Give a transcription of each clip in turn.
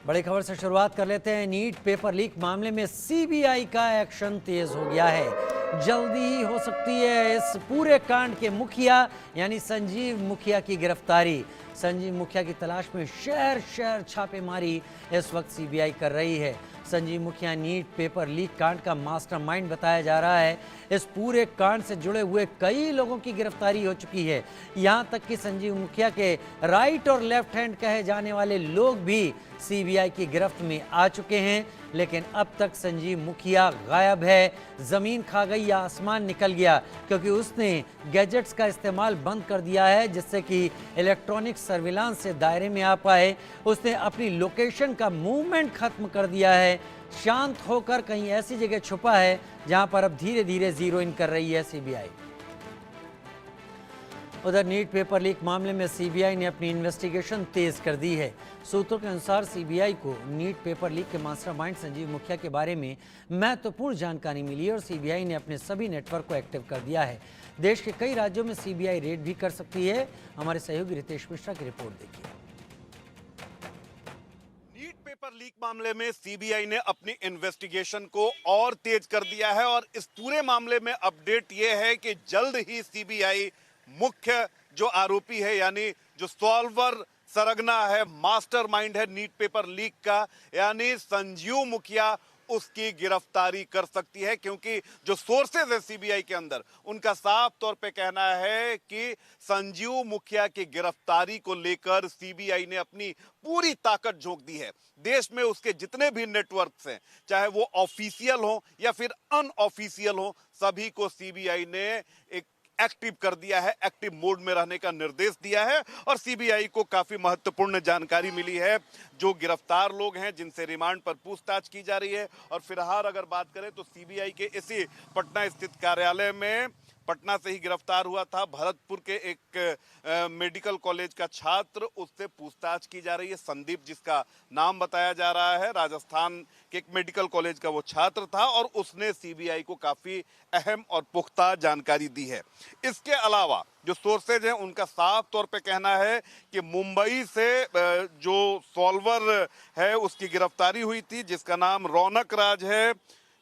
बड़ी खबर से शुरुआत कर लेते हैं। नीट पेपर लीक मामले में सीबीआई का एक्शन तेज हो गया है। जल्दी ही हो सकती है इस पूरे कांड के मुखिया यानी संजीव मुखिया की गिरफ्तारी। संजीव मुखिया की तलाश में शहर शहर छापेमारी इस वक्त सीबीआई कर रही है। संजीव मुखिया नीट पेपर लीक कांड का मास्टरमाइंड बताया जा रहा है। इस पूरे कांड से जुड़े हुए कई लोगों की गिरफ्तारी हो चुकी है। यहां तक कि संजीव मुखिया के राइट और लेफ्ट हैंड कहे जाने वाले लोग भी सीबीआई की गिरफ्त में आ चुके हैं, लेकिन अब तक संजीव मुखिया गायब है। जमीन खा गई या आसमान निकल गया, क्योंकि उसने गैजेट्स का इस्तेमाल बंद कर दिया है जिससे कि इलेक्ट्रॉनिक सर्विलांस से दायरे में आ पाए। उसने अपनी लोकेशन का मूवमेंट खत्म कर दिया है। शांत होकर कहीं ऐसी जगह छुपा है जहां पर अब धीरे धीरे जीरो इन कर रही है सीबीआई। उधर नीट पेपर लीक मामले में सीबीआई ने अपनी इन्वेस्टिगेशन तेज कर दी है। सूत्रों के अनुसार सीबीआई को नीट पेपर लीक के मास्टरमाइंड संजीव मुखिया के बारे में महत्वपूर्ण जानकारी मिली है और सीबीआई ने अपने सभी नेटवर्क को एक्टिव कर दिया है। देश के कई राज्यों में सीबीआई रेड भी कर सकती है। हमारे सहयोगी रितेश मिश्रा की रिपोर्ट देखिए। नीट पेपर लीक मामले में सीबीआई ने अपनी इन्वेस्टिगेशन को और तेज कर दिया है और इस पूरे मामले में अपडेट ये है कि जल्द ही सीबीआई मुख्य जो आरोपी है यानी जो सॉल्वर सरगना है, मास्टरमाइंड है नीट पेपर लीक का, यानी संजीव मुखिया, उसकी गिरफ्तारी कर सकती है। क्योंकि जो सोर्सेज है सीबीआई के अंदर, उनका साफ तौर पे कहना है कि संजीव मुखिया की गिरफ्तारी को लेकर सीबीआई ने अपनी पूरी ताकत झोंक दी है। देश में उसके जितने भी नेटवर्क्स हैं, चाहे वो ऑफिशियल हो या फिर अनऑफिशियल हो, सभी को सीबीआई ने एक एक्टिव कर दिया है, एक्टिव मोड में रहने का निर्देश दिया है। और सीबीआई को काफी महत्वपूर्ण जानकारी मिली है। जो गिरफ्तार लोग हैं, जिनसे रिमांड पर पूछताछ की जा रही है, और फिलहाल अगर बात करें तो सीबीआई के इसी पटना स्थित कार्यालय में पटना से ही गिरफ्तार हुआ था भरतपुर के एक मेडिकल कॉलेज का छात्र, उससे पूछताछ की जा रही है। संदीप जिसका नाम बताया जा रहा है, राजस्थान के एक मेडिकल कॉलेज का वो छात्र था और उसने सीबीआई को काफी अहम और पुख्ता जानकारी दी है। इसके अलावा जो सोर्सेज हैं, उनका साफ तौर पे कहना है कि मुंबई से जो सॉल्वर है उसकी गिरफ्तारी हुई थी, जिसका नाम रौनक राज है।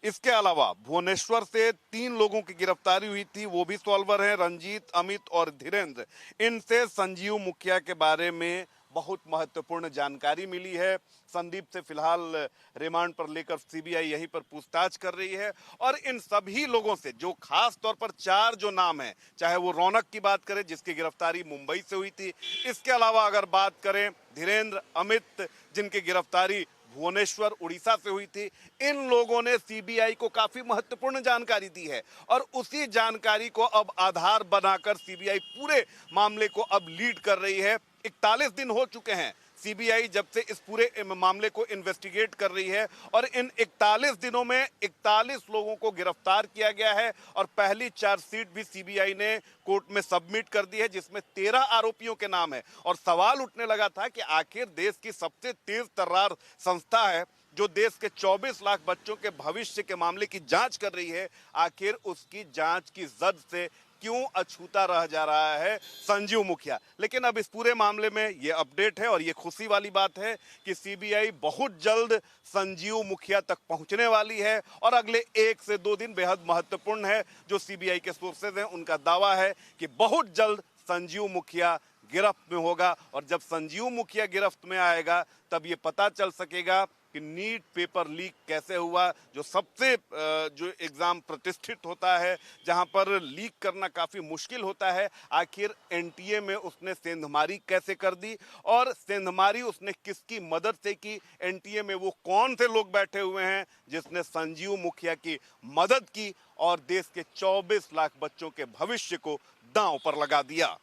इसके अलावा भुवनेश्वर से 3 लोगों की गिरफ्तारी हुई थी, वो भी सॉल्वर हैं, रंजीत, अमित और धीरेन्द्र। इनसे संजीव मुखिया के बारे में बहुत महत्वपूर्ण जानकारी मिली है। संदीप से फिलहाल रिमांड पर लेकर सीबीआई यहीं पर पूछताछ कर रही है। और इन सभी लोगों से जो खास तौर पर 4 जो नाम हैं, चाहे वो रौनक की बात करें जिसकी गिरफ्तारी मुंबई से हुई थी, इसके अलावा अगर बात करें धीरेन्द्र, अमित जिनकी गिरफ्तारी भुवनेश्वर उड़ीसा से हुई थी, इन लोगों ने सीबीआई को काफी महत्वपूर्ण जानकारी दी है। और उसी जानकारी को अब आधार बनाकर सीबीआई पूरे मामले को अब लीड कर रही है। 41 दिन हो चुके हैं सीबीआई जब से इस पूरे मामले को इन्वेस्टिगेट कर रही है और इन 41 दिनों में 41 लोगों को गिरफ्तार किया गया है और पहली चार्जशीट भी सीबीआई ने कोर्ट में सबमिट कर दी है, जिसमें 13 आरोपियों के नाम है। और सवाल उठने लगा था कि आखिर देश की सबसे तेज तर्रार संस्था है जो देश के 24 लाख बच्चों के भविष्य के मामले की जांच कर रही है, आखिर उसकी जांच की जद से क्यों अछूता रह जा रहा है संजीव मुखिया। लेकिन अब इस पूरे मामले में ये अपडेट है और ये खुशी वाली बात है कि सीबीआई बहुत जल्द संजीव मुखिया तक पहुंचने वाली है। और अगले 1 से 2 दिन बेहद महत्वपूर्ण है। जो सीबीआई के सोर्सेज हैं, उनका दावा है कि बहुत जल्द संजीव मुखिया गिरफ्त में होगा। और जब संजीव मुखिया गिरफ्त में आएगा तब ये पता चल सकेगा कि नीट पेपर लीक कैसे हुआ, जो सबसे जो एग्जाम प्रतिष्ठित होता है, जहां पर लीक करना काफी मुश्किल होता है, आखिर एनटीए में उसने सेंधमारी कैसे कर दी और सेंधमारी उसने किसकी मदद से की। एनटीए में वो कौन से लोग बैठे हुए हैं जिसने संजीव मुखिया की मदद की और देश के 24 लाख बच्चों के भविष्य को दांव पर लगा दिया।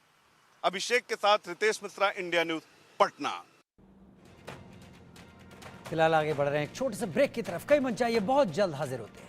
अभिषेक के साथ रितेश मिश्रा, इंडिया न्यूज, पटना। फिलहाल आगे बढ़ रहे हैं एक छोटे से ब्रेक की तरफ। कई मंच चाहिए, बहुत जल्द हाजिर होते हैं।